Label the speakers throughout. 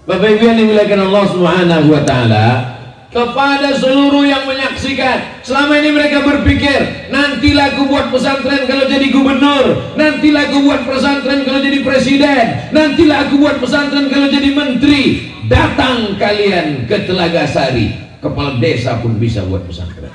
Speaker 1: Bapak Ibu yang dimuliakan Allah Subhanahu wa taala, kepada seluruh yang menyaksikan, selama ini mereka berpikir nantilah aku buat pesantren kalau jadi gubernur, nantilah aku buat pesantren kalau jadi presiden, nantilah aku buat pesantren kalau jadi menteri. Datang kalian ke Telaga Sari, kepala desa pun bisa buat pesantren.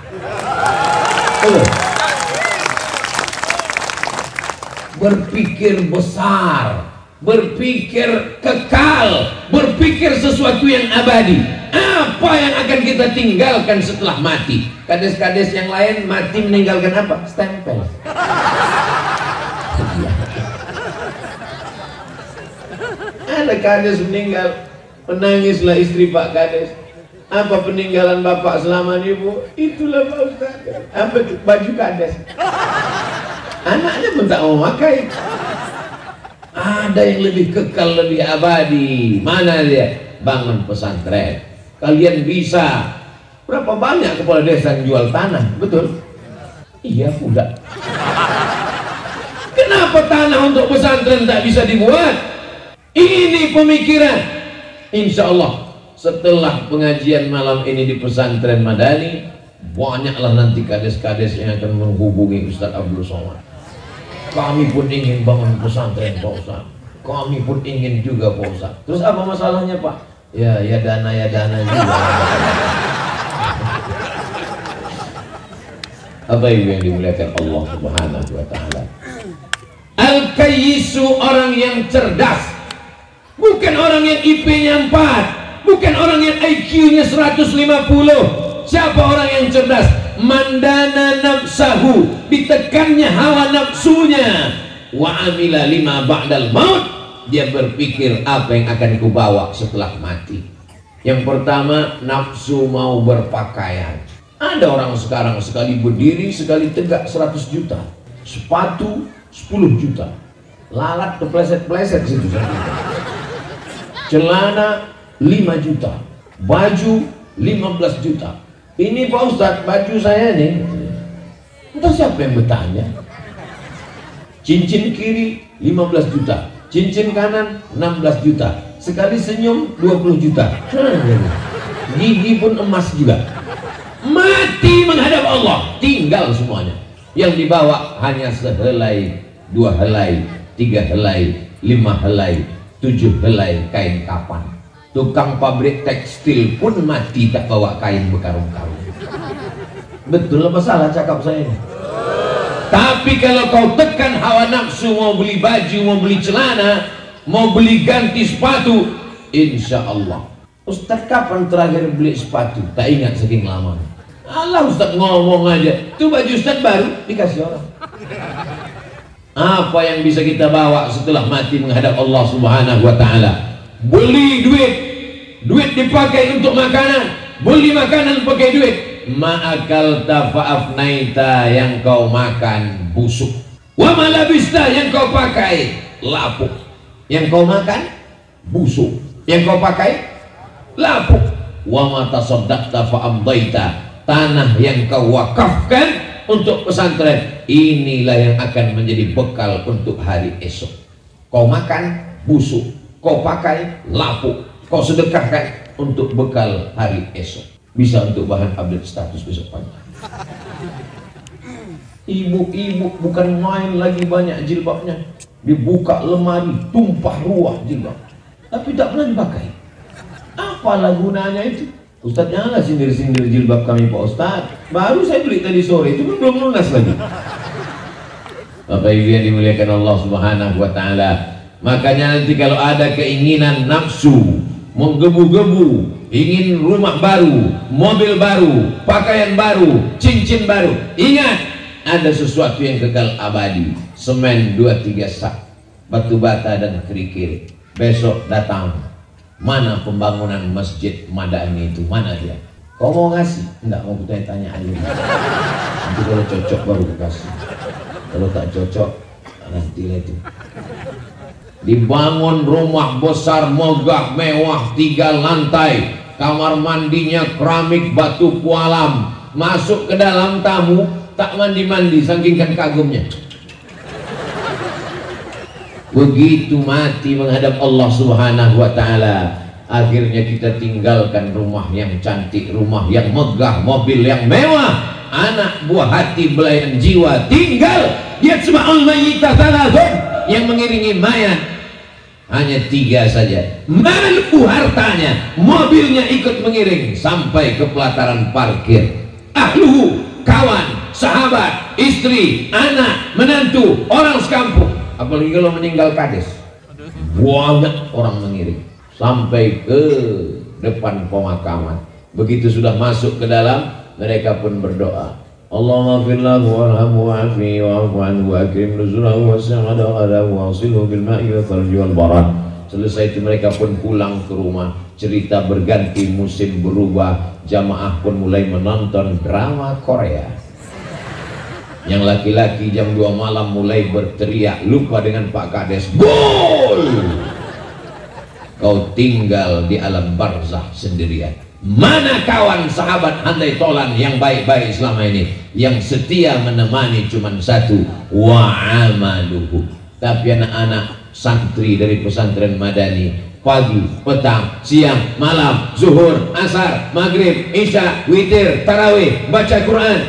Speaker 1: Berpikir besar, berpikir kekal, berpikir sesuatu yang abadi. Apa yang akan kita tinggalkan setelah mati? Kades-kades yang lain mati meninggalkan apa? Stempel. Ada kades meninggal, menangislah istri Pak Kades. Apa peninggalan Bapak selama ini, Bu? Itulah Pak Ustaz. Apa itu? Baju kades. Anaknya pun tak mau pakai. Ada yang lebih kekal, lebih abadi. Mana dia? Bangun pesantren. Kalian bisa. Berapa banyak kepala desa yang jual tanah? Betul? Iya pula. Kenapa tanah untuk pesantren tak bisa dibuat? Ini pemikiran. Insya Allah setelah pengajian malam ini di pesantren Madani, banyaklah nanti kades-kades yang akan menghubungi Ustaz Abdul Somad. Kami pun ingin bangun pesantren Pak Ustaz. Kami pun ingin juga Pak Ustaz. Terus apa masalahnya Pak? Ya dana juga. Apa yang dimuliakan Allah Subhanahu wa taala. Al-Kayyisu, orang yang cerdas. Bukan orang yang IP-nya 4, bukan orang yang IQ-nya 150. Siapa orang yang cerdas? Mandana nafsahu, ditekannya hawa nafsunya. Wa amila lima ba'dal maut, dia berpikir apa yang akan kubawa setelah mati. Yang pertama, nafsu mau berpakaian. Ada orang sekarang sekali berdiri sekali tegak 100 juta, sepatu 10 juta, lalat kepleset-pleset situ, celana 5 juta, baju 15 juta. Ini Pak Ustadz, baju saya nih, entah siapa yang bertanya. Cincin kiri 15 juta, cincin kanan 16 juta, sekali senyum 20 juta, gigi pun emas juga. Mati menghadap Allah, tinggal semuanya. Yang dibawa hanya sehelai, 2 helai, 3 helai, 5 helai, 7 helai kain kapan. Tukang pabrik tekstil pun mati tak bawa kain berkarung-karung. Betul apa salah cakap saya ini? Tapi kalau kau tekan hawa nafsu, mau beli baju, mau beli celana, mau beli ganti sepatu, insya Allah. Ustaz kapan terakhir beli sepatu? Tak ingat saking lama. Allah, Ustaz ngomong aja, itu baju Ustaz baru dikasih orang. Apa yang bisa kita bawa setelah mati menghadap Allah Subhanahu wa taala? Beli duit, duit dipakai untuk makanan, beli makanan pakai duit. Ma'akal tafa'afnaita, yang kau makan busuk. Wa malabista, yang kau pakai lapuk. Yang kau makan busuk, yang kau pakai lapuk. Wa matasaddaqta fa'amdaita, tanah yang kau wakafkan untuk pesantren, inilah yang akan menjadi bekal untuk hari esok. Kau makan busuk, kau pakai lapuk, kau sedekahkan untuk bekal hari esok. Bisa untuk bahan update status besok pagi. Ibu-ibu bukan main lagi, banyak jilbabnya, dibuka lemari, tumpah ruah jilbab, tapi tak pernah dipakai. Apalah gunanya itu? Ustaz, janganlah sindir-sindir jilbab kami Pak Ustaz, baru saya beli tadi sore, itu belum lunas lagi. Bapak Ibu yang dimuliakan Allah Subhanahu wa taala, makanya nanti kalau ada keinginan nafsu menggebu-gebu, ingin rumah baru, mobil baru, pakaian baru, cincin baru, ingat ada sesuatu yang kekal abadi. Semen 2-3 sak, batu bata dan kerikil. Besok datang, mana pembangunan masjid Madani itu, mana dia? Kau mau ngasih? Enggak, mau tanya aja. Nanti kalau cocok baru dikasih, kalau tak cocok nantilah itu. Dibangun rumah besar megah mewah 3 lantai, kamar mandinya keramik batu pualam, masuk ke dalam tamu tak mandi-mandi saking kan kagumnya. Begitu mati menghadap Allah Subhanahu wa taala, Akhirnya kita tinggalkan rumah yang cantik, rumah yang megah, mobil yang mewah, anak buah hati belayan jiwa tinggal. Yatba'ul mayyita thalathun, yang mengiringi mayat hanya 3 saja. Malu hartanya, mobilnya ikut mengiring sampai ke pelataran parkir. Ahluhu, kawan, sahabat, istri, anak, menantu, orang sekampung. Apalagi kalau meninggal kades, banyak orang mengiring sampai ke depan pemakaman. Begitu sudah masuk ke dalam, mereka pun berdoa, Allahumma fir lahu warhamhu wa'afihi wa'fu anhu wa akrim nuzulahu was'adahu wa'silhu bil ma'i wa tharji wal barad. Selesai itu mereka pun pulang ke rumah. Cerita berganti, musim berubah, jamaah pun mulai menonton drama Korea. Yang laki-laki jam 2 malam mulai berteriak, lupa dengan Pak Kades, gol! Kau tinggal di alam barzah sendirian. Mana kawan, sahabat, handai tolan yang baik-baik selama ini, yang setia menemani cuman satu, wa'amaluhu. Tapi anak-anak santri dari pesantren Madani, pagi, petang, siang, malam, zuhur, asar, maghrib, isya, witir, tarawih, baca Quran,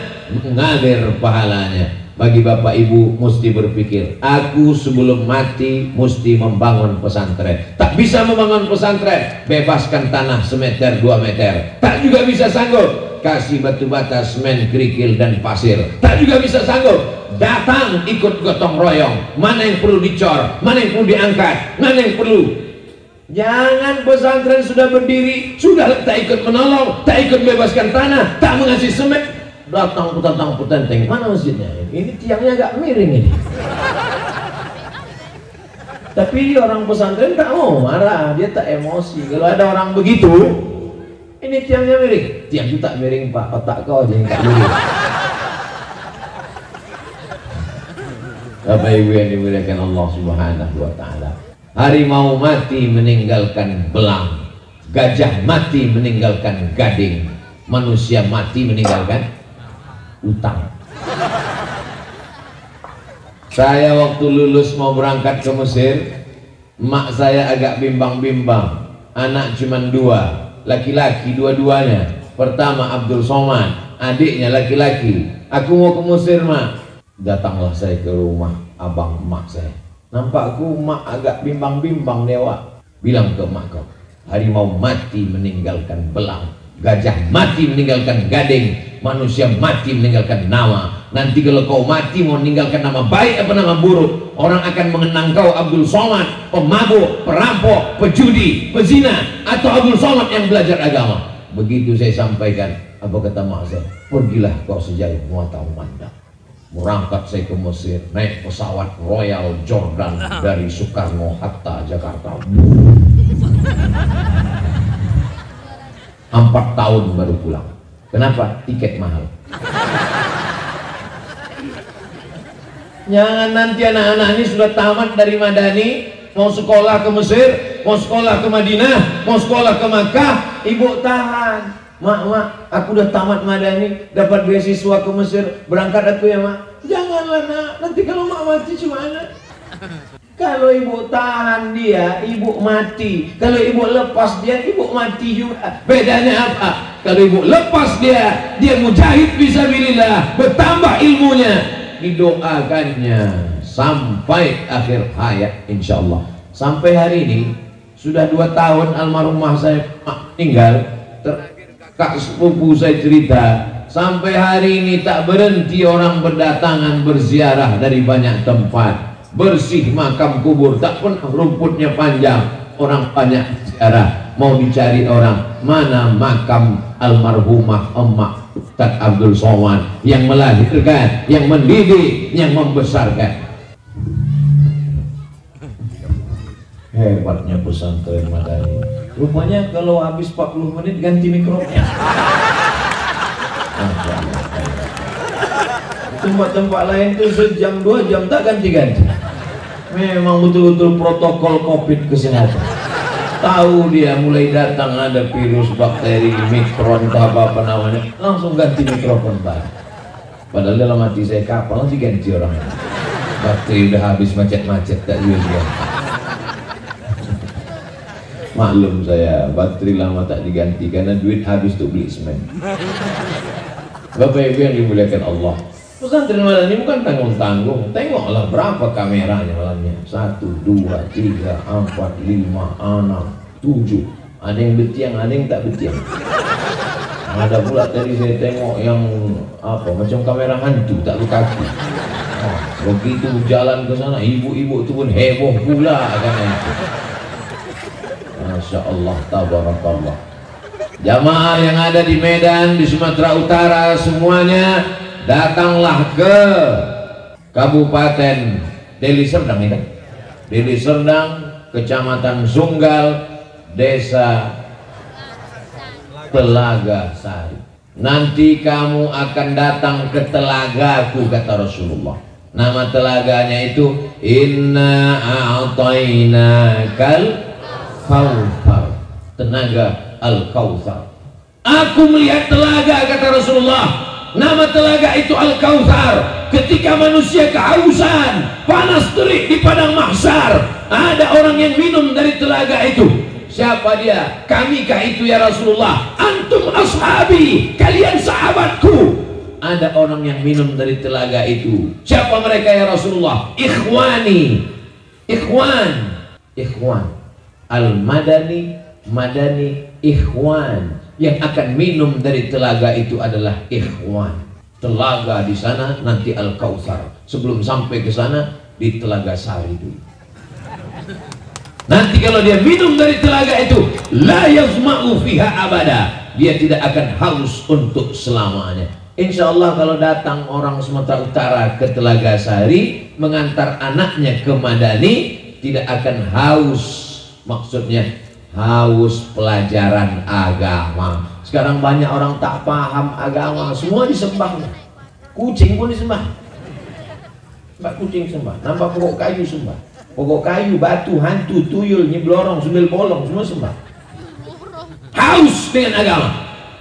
Speaker 1: mengalir pahalanya. Bagi bapak ibu mesti berpikir, aku sebelum mati mesti membangun pesantren. Tak bisa membangun pesantren, bebaskan tanah semeter 2 meter, tak juga bisa sanggup. Kasih batu bata, semen, kerikil dan pasir, tak juga bisa sanggup. Datang ikut gotong royong, mana yang perlu dicor, mana yang perlu diangkat, mana yang perlu. Jangan pesantren sudah berdiri, sudah tak ikut menolong, tak ikut bebaskan tanah, tak mengasih semen, datang petantang-petenteng, mana masjidnya? Ini tiangnya agak miring ini. Tapi orang pesantren tak mau marah, dia tak emosi. Kalau ada orang begitu, ini tiangnya miring, tiang itu tak miring Pak, otak kau aja yang tak miring. Bapak ibu yang dimuliakan Allah Subhanahu wa ta'ala, harimau mati meninggalkan belang, gajah mati meninggalkan gading, manusia mati meninggalkan utang. Saya waktu lulus mau berangkat ke Mesir, mak saya agak bimbang-bimbang. Anak cuma 2, laki-laki dua-duanya. Pertama Abdul Somad, adiknya laki-laki. Aku mau ke Mesir mak. Datanglah saya ke rumah abang emak saya. Nampakku mak agak bimbang-bimbang dewa. Bilang ke emak kau, harimau mati meninggalkan belang, gajah mati meninggalkan gading, manusia mati meninggalkan nama. Nanti kalau kau mati mau meninggalkan nama baik apa nama buruk, orang akan mengenang kau Abdul Somad, pemabuk, perampok, pejudi, pezina, atau Abdul Somad yang belajar agama. Begitu saya sampaikan, apa kata mak saya? Pergilah kau sejauh mata memandang. Berangkat saya ke Mesir, naik pesawat Royal Jordan dari Soekarno Hatta Jakarta. 4 tahun baru pulang. Kenapa? Tiket mahal. Jangan nanti anak-anak ini sudah tamat dari Madani, mau sekolah ke Mesir, mau sekolah ke Madinah, mau sekolah ke Makkah, ibu tahan. Mak, aku udah tamat Madani, dapat beasiswa ke Mesir, berangkat aku ya mak. Janganlah nak, nanti kalau mak mati gimana? Kalau ibu tahan dia, ibu mati. Kalau ibu lepas dia, ibu mati juga. Bedanya apa? Kalau ibu lepas dia, dia mujahid fisabilillah, bertambah ilmunya, didoakannya sampai akhir hayat insyaallah. Sampai hari ini sudah 2 tahun almarhumah saya tinggal. Kak sepupu saya cerita, sampai hari ini tak berhenti orang berdatangan berziarah dari banyak tempat. Bersih makam kubur, tak pernah rumputnya panjang, orang banyak ziarah, mau dicari orang mana makam almarhumah emak Ustaz Abdul Somad yang melahirkan, yang mendidik, yang membesarkan. Hebatnya pesantren Madani. Rupanya kalau habis 40 menit ganti mikrofonnya. Tempat-tempat lain tuh sejam 2 jam tak ganti-ganti. Memang betul-betul protokol COVID kesehatan. Tahu dia mulai datang ada virus, bakteri, mikron, apa namanya, langsung ganti mikrofon baru. Padahal dalam hati saya kapal langsung ganti orang. Bakteri udah habis macet-macet tak juga. Maklum saya, baterai lama tak diganti karena duit habis untuk beli semen. Bapak Ibu yang dimuliakan Allah, pesantren Madani bukan tanggung-tanggung. Tengoklah berapa kameranya malamnya. 1, 2, 3, 4, 5, 6, 7. Ada yang betiang, ada yang tak betiang. Ada pula tadi saya tengok yang apa, macam kamera hantu tak berkaki. Begitu jalan ke sana, ibu-ibu itu pun heboh pula kan itu. Masya Allah, tabarakallah. Jamaah yang ada di Medan, di Sumatera Utara semuanya datanglah ke Kabupaten Deli Serdang ini, Deli Serdang, Kecamatan Sunggal, Desa Telaga Sari. Nanti kamu akan datang ke telagaku, kata Rasulullah. Nama telaganya itu Inna a'tainakal Kautsar, tenaga Al-Kautsar. Aku melihat telaga, kata Rasulullah. Nama telaga itu Al-Kautsar. Ketika manusia kehausan, panas terik di padang mahsyar, ada orang yang minum dari telaga itu. Siapa dia? Kamikah itu ya Rasulullah? Antum ashabi, kalian sahabatku. Ada orang yang minum dari telaga itu. Siapa mereka ya Rasulullah? Ikhwani, ikhwan. Al-Madani, Madani, ikhwan. Yang akan minum dari telaga itu adalah ikhwan. Telaga di sana nanti Al-Kautsar. Sebelum sampai ke sana di Telaga Sari dulu. Nanti kalau dia minum dari telaga itu, la yazma'u fiha abada, dia tidak akan haus untuk selamanya. Insya Allah kalau datang orang Sumatera Utara ke Telaga Sari mengantar anaknya ke Madani, tidak akan haus. Maksudnya haus pelajaran agama. Sekarang banyak orang tak paham agama, semua disembah. Kucing pun disembah. Mbak kucing sembah, nampak pokok kayu sembah. Pokok kayu, batu, hantu, tuyul, nyeblorong, sundel bolong, semua sembah. Haus dengan agama.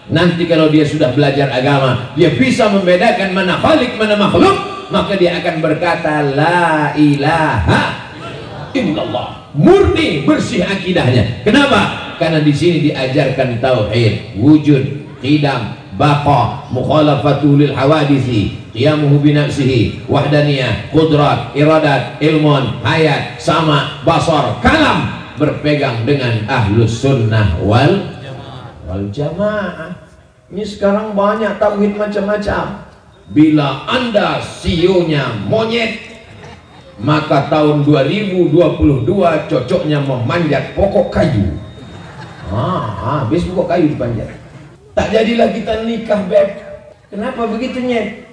Speaker 1: Nanti kalau dia sudah belajar agama, dia bisa membedakan mana khalik, mana makhluk, maka dia akan berkata la ilaha illallah. Murni, bersih akidahnya. Kenapa? Karena di sini diajarkan tauhid, wujud, qidam, baqa, mukhalafatuhu lil hawadisi, qiyamuhu bi nafsihi, wahdaniyah, qudrat, iradat, ilmun, hayat, sama, basar, kalam, berpegang dengan ahlus sunnah wal jamaah. Ini sekarang banyak tauhid macam-macam. Bila Anda CEO-nya monyet, maka tahun 2022 cocoknya memanjat pokok kayu. Habis pokok kayu dipanjat. Tak jadilah kita nikah, beb. Kenapa begitu, nyet?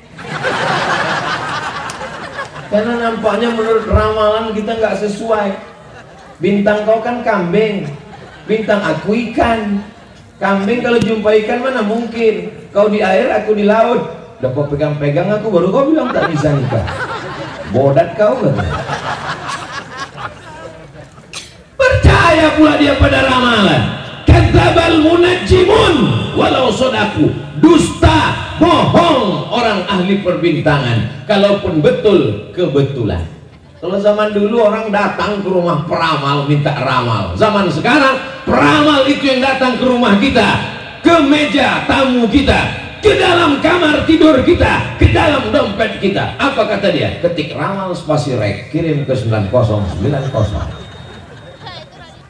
Speaker 1: Karena nampaknya menurut ramalan kita nggak sesuai. Bintang kau kan kambing, bintang aku ikan. Kambing kalau jumpa ikan mana mungkin. Kau di air, aku di laut. Udah kau pegang-pegang aku, baru kau bilang tak bisa nikah. Bodat kau kan? Percaya pula dia pada ramalan. Kadzabal munajjimun walau sodaku. Dusta, bohong orang ahli perbintangan. Kalaupun betul, kebetulan. Kalau zaman dulu orang datang ke rumah peramal minta ramal. Zaman sekarang peramal itu yang datang ke rumah kita, ke meja tamu kita, ke dalam kamar tidur kita, ke dalam dompet kita. Apa kata dia? Ketik ramal spasi rek, kirim ke 9090.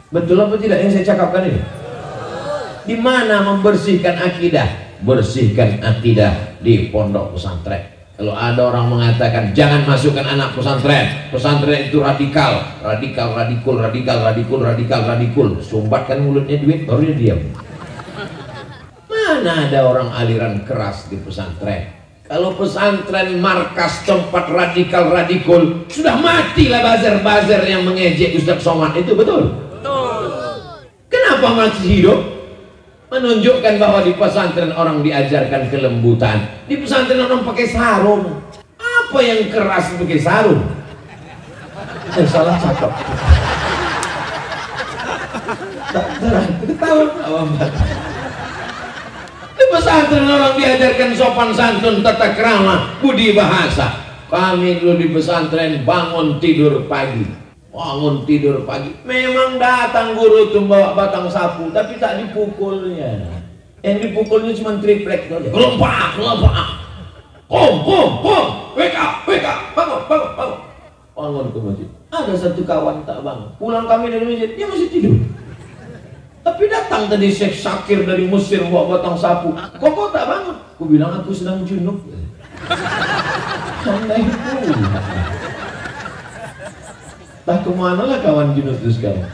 Speaker 1: Betul apa tidak yang saya cakapkan ini? Di mana membersihkan akidah? Bersihkan akidah di pondok pesantren. Kalau ada orang mengatakan jangan masukkan anak pesantren, pesantren itu radikal, radikul, sumbatkan mulutnya duit baru dia diam. Mana ada orang aliran keras di pesantren? Kalau pesantren markas tempat radikul, sudah matilah bazar-bazar yang mengejek Ustaz Somad itu, betul? Kenapa masih hidup? Menunjukkan bahwa di pesantren orang diajarkan kelembutan. Di pesantren orang pakai sarung. Apa yang keras pakai sarung? Salah cakap. Ketahuan. Di pesantren orang diajarkan sopan santun, tata krama, budi bahasa. Kami dulu di pesantren bangun tidur pagi, bangun tidur pagi. Memang datang guru tuh bawa batang sapu, tapi tak dipukulnya. Yang dipukulnya cuma triplek saja. Kelompak, kom, wake up, bangun. Bangun ke masjid. Ada satu kawan tak bangun. Pulang kami dari masjid, dia masih tidur. Tapi datang tadi Syekh Syakir dari Mesir bawa batang sapu. Kok tak bangun? Aku bilang aku sedang junub. Sampai itu. Tak kemana lah kawan junub itu sekarang.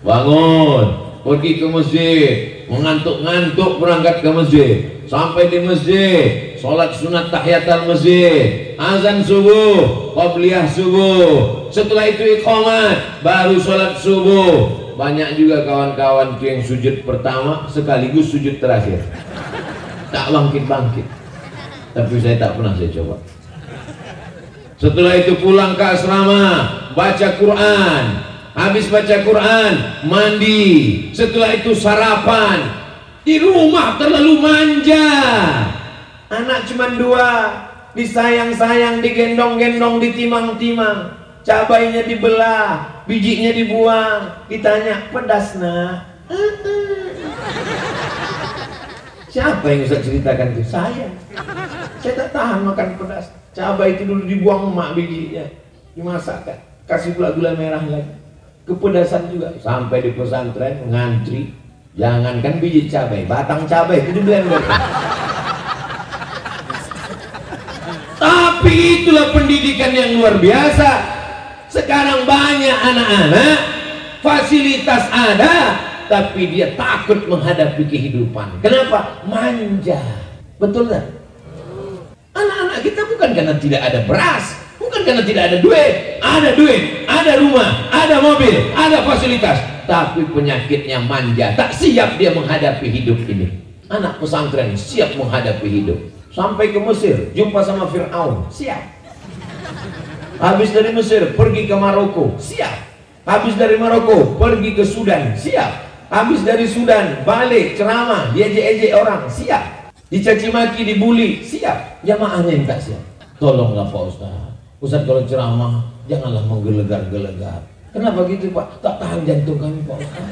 Speaker 1: Bangun, pergi ke masjid, mengantuk-ngantuk berangkat ke masjid. Sampai di masjid, sholat sunat tahiyatul masjid, azan subuh, qabliyah subuh. Setelah itu iqamat, baru sholat subuh. Banyak juga kawan-kawan itu yang sujud pertama sekaligus sujud terakhir, tak bangkit-bangkit. Tapi saya tak pernah saya coba. Setelah itu pulang ke asrama, baca Quran. Habis baca Quran, mandi. Setelah itu sarapan. Di rumah terlalu manja. Anak cuma 2, disayang-sayang, digendong-gendong, ditimang-timang. Cabainya dibelah, bijinya dibuang. Ditanya, pedas nak? Siapa yang bisa ceritakan itu? Saya tak tahan makan pedas. Cabai itu dulu dibuang emak bijinya, dimasakkan, kasih gula merah lagi. Kepedasan juga. Sampai di pesantren ngantri, jangankan biji cabai, batang cabai itu diblender. Tapi itulah pendidikan yang luar biasa. Sekarang banyak anak-anak, fasilitas ada, tapi dia takut menghadapi kehidupan. Kenapa? Manja. Betul tak? Anak-anak kita bukan karena tidak ada beras, bukan karena tidak ada duit, ada rumah, ada mobil, ada fasilitas, tapi penyakitnya manja, tak siap dia menghadapi hidup ini. Anak pesantren siap menghadapi hidup. Sampai ke Mesir, jumpa sama Fir'aun, siap. Habis dari Mesir, pergi ke Maroko, siap. Habis dari Maroko, pergi ke Sudan, siap. Habis dari Sudan, balik ceramah, diejek-ejek orang, siap. Dicaci maki, dibully, siap. Jamaahnya yang tak siap. Tolonglah Pak Ustaz kalau ceramah janganlah menggelegar-gelegar. Kenapa gitu Pak? Tak tahan jantung kami Pak Ustaz.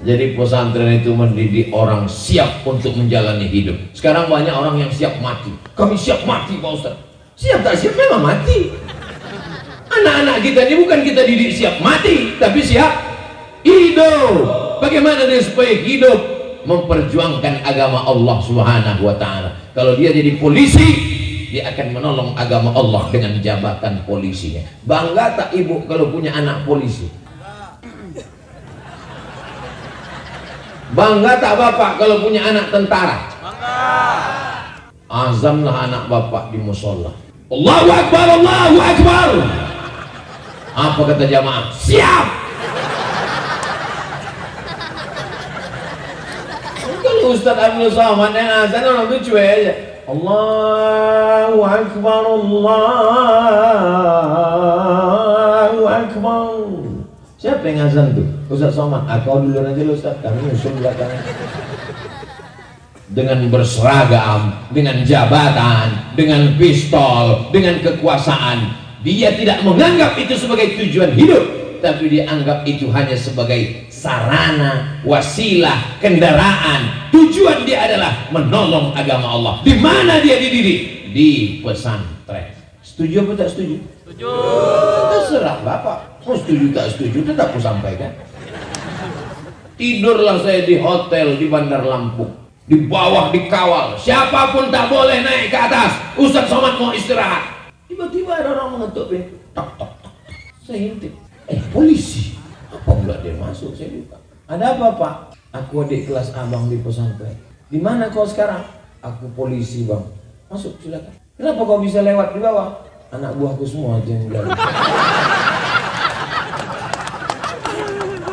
Speaker 1: Jadi pesantren itu mendidik orang siap untuk menjalani hidup. Sekarang banyak orang yang siap mati. Kami siap mati Pak Ustaz. Siap tak siap memang mati. Anak-anak kita ini bukan kita didik siap mati, tapi siap hidup. Bagaimana dia supaya hidup memperjuangkan agama Allah Subhanahu wa taala. Kalau dia jadi polisi, dia akan menolong agama Allah dengan jabatan polisinya. Bangga tak ibu kalau punya anak polisi? Bangga tak bapak kalau punya anak tentara? Bangga. Azamlah anak bapak di musola. Allahu Akbar, Allahu Akbar. Apa kata jamaah? Siap. Kalau Ustaz Abdul Somad yang azan orang itu cuek aja. Allahu Akbar, Allahu Akbar. Siapa yang azan tuh? Ustaz Somad. Kau duluan aja lu Ustaz, kami usul belakangnya. Dengan berseragam, dengan jabatan, dengan pistol, dengan kekuasaan, dia tidak menganggap itu sebagai tujuan hidup, tapi dia anggap itu hanya sebagai sarana, wasilah, kendaraan. Tujuan dia adalah menolong agama Allah. Di mana dia dididik? Di pesantren. Setuju apa tak setuju? Setuju. Terserah Bapak. Mau setuju tak setuju, tetap aku sampaikan. Tidurlah saya di hotel di Bandar Lampung. Di bawah dikawal, siapapun tak boleh naik ke atas. Ustaz Somad mau istirahat. Tiba-tiba ada orang mengetuk pintu. Tok tok tok. Saya intip. Polisi. Apa pula dia masuk? Saya buka. Ada apa Pak? Aku adik kelas abang di pesantren. Di mana kau sekarang? Aku polisi bang. Masuk silakan. Kenapa kau bisa lewat di bawah? Anak buahku semua aja yang jalan.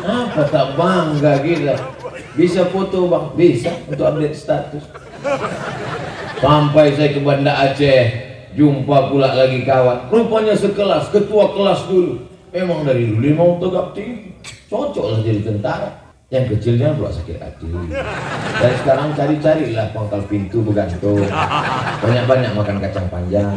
Speaker 1: Apa tak bangga gila? Bisa foto bang? Bisa untuk update status. Sampai saya ke Banda Aceh, jumpa pula lagi kawan. Rupanya sekelas, ketua kelas dulu. Memang dari dulu dia mau tegak tinggi, cocok lah jadi tentara. Yang kecilnya pula sakit hati. Dan sekarang cari-carilah pangkal pintu bergantung. Banyak-banyak makan kacang panjang.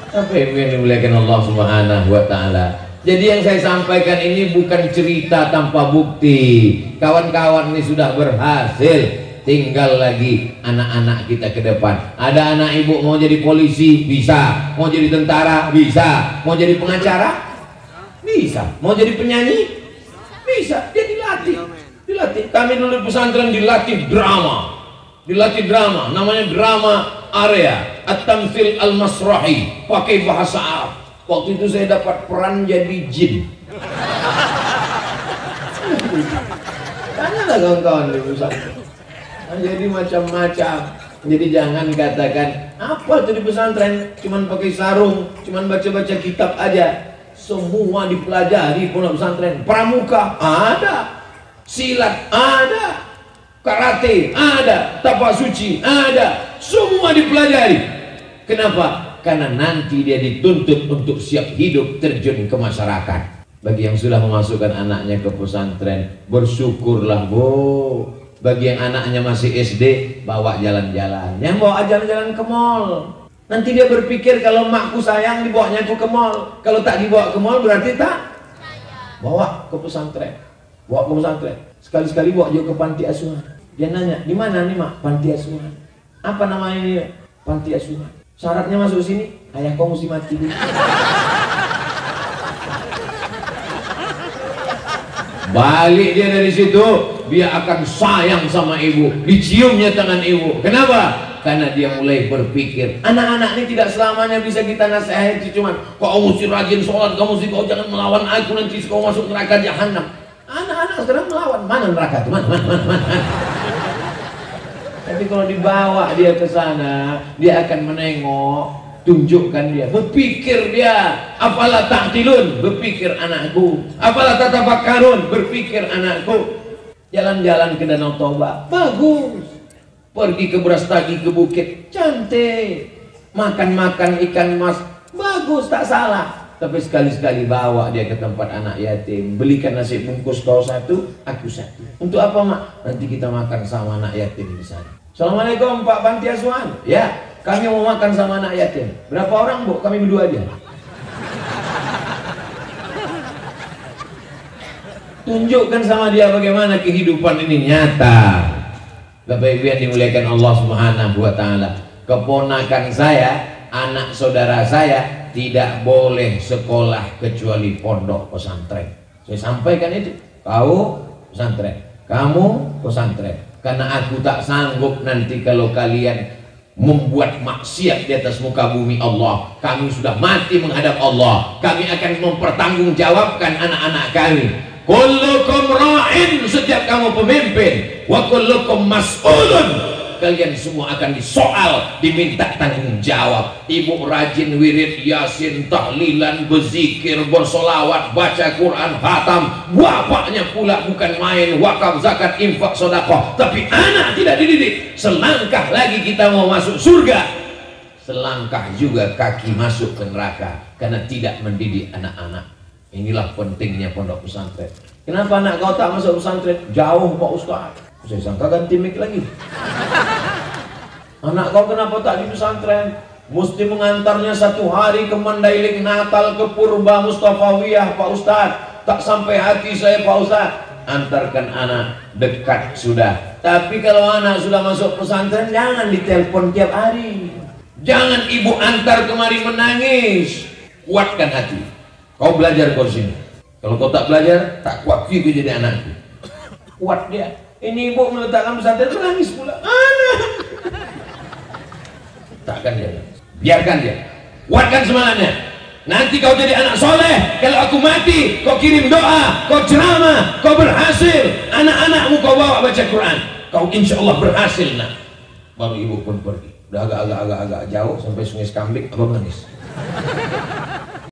Speaker 1: Apa yang dimuliakan Allah Subhanahu wa Ta'ala? Jadi yang saya sampaikan ini bukan cerita tanpa bukti. Kawan-kawan ini sudah berhasil, tinggal lagi anak-anak kita ke depan. Ada anak ibu mau jadi polisi, bisa. Mau jadi tentara, bisa. Mau jadi pengacara, bisa. Mau jadi penyanyi, bisa. Dia dilatih. Kami dulu di pesantren dilatih drama, namanya drama area at-tamtsil al-masrahi, pakai bahasa Arab. Waktu itu saya dapat peran jadi jin. Tanyalah kawan-kawan di pesantren. Jadi macam-macam. Jadi jangan katakan apa itu di pesantren cuman pakai sarung, cuman baca-baca kitab aja. Semua dipelajari pondok pesantren. Pramuka ada, silat ada, karate ada, tapak suci ada, semua dipelajari. Kenapa? Karena nanti dia dituntut untuk siap hidup terjun ke masyarakat. Bagi yang sudah memasukkan anaknya ke pesantren, bersyukurlah Bu. Bagi yang anaknya masih SD, bawa jalan-jalan. Yang bawa jalan-jalan ke mall. Nanti dia berpikir kalau makku sayang dibawanya aku ke mall. Kalau tak dibawa ke mall berarti tak. Bawa ke pesantren. Bawa ke pesantren. Sekali-sekali bawa juga ke panti asuhan. Dia nanya, di mana nih mak? Panti asuhan. Apa namanya ini? Panti asuhan. Syaratnya masuk sini, ayah kau mesti mati dulu. Balik dia dari situ, dia akan sayang sama ibu, diciumnya tangan ibu. Kenapa? Karena dia mulai berpikir, anak-anak ini tidak selamanya bisa kita nasihati cuman kau mesti rajin sholat, kau mesti, kau jangan melawan aku, nanti kau masuk neraka jahanam. Anak-anak sekarang melawan, mana neraka itu? Mana? Tapi kalau dibawa dia ke sana, dia akan menengok, tunjukkan dia, berpikir dia, apalah ta'qilun, berpikir anakku, apalah tatafakkarun, berpikir anakku. Jalan-jalan ke Danau Toba, bagus. Pergi ke Brastagi, ke bukit, cantik. Makan-makan ikan mas, bagus, tak salah. Tapi sekali-sekali bawa dia ke tempat anak yatim, belikan nasi bungkus kau satu, aku satu. Untuk apa mak? Nanti kita makan sama anak yatim di sana. Assalamualaikum Pak Panti Asuhan. Ya, kami mau makan sama anak yatim. Berapa orang Bu? Kami berdua aja. Tunjukkan sama dia bagaimana kehidupan ini nyata. Bapak Ibu yang dimuliakan Allah Subhanahu wa Ta'ala. Keponakan saya, anak saudara saya tidak boleh sekolah kecuali pondok pesantren. Saya sampaikan itu. Kau pesantren, kamu pesantren. Karena aku tak sanggup nanti kalau kalian membuat maksiat di atas muka bumi Allah. Kami sudah mati menghadap Allah. Kami akan mempertanggungjawabkan anak-anak kami. Kullukum ra'in, setiap kamu pemimpin, wa kullukum mas'ulun, kalian semua akan disoal, diminta tanggung jawab. Ibu rajin wirid, yasin, tahlilan, berzikir, bersolawat, baca Quran, khatam. Bapaknya pula bukan main, wakaf, zakat, infak, sedekah. Tapi anak tidak dididik. Selangkah lagi kita mau masuk surga, selangkah juga kaki masuk ke neraka karena tidak mendidik anak-anak. Inilah pentingnya pondok pesantren. Kenapa anak kau tak masuk pesantren? Jauh Pak Ustaz. Saya sangka ganti mic lagi. Anak kau kenapa tak di pesantren? Mesti mengantarnya satu hari ke Mandailing, Natal, ke Purba Mustafawiyah Pak Ustaz. Tak sampai hati saya Pak Ustaz. Antarkan anak, dekat sudah. Tapi kalau anak sudah masuk pesantren, jangan ditelepon tiap hari. Jangan ibu antar kemari menangis. Kuatkan hati. Kau belajar kau sini. Kalau kau tak belajar, tak kuat juga jadi anakku. Kuat dia. Ini ibu meletakkan pesantren, menangis pula. Anak. Takkan dia. Biarkan dia. Kuatkan semangatnya. Nanti kau jadi anak soleh. Kalau aku mati, kau kirim doa, kau ceramah, kau berhasil. Anak-anakmu kau bawa baca Quran. Kau insya Allah berhasil nak. Baru ibu pun pergi. Udah agak jauh sampai Sungai Skambik, abang nangis.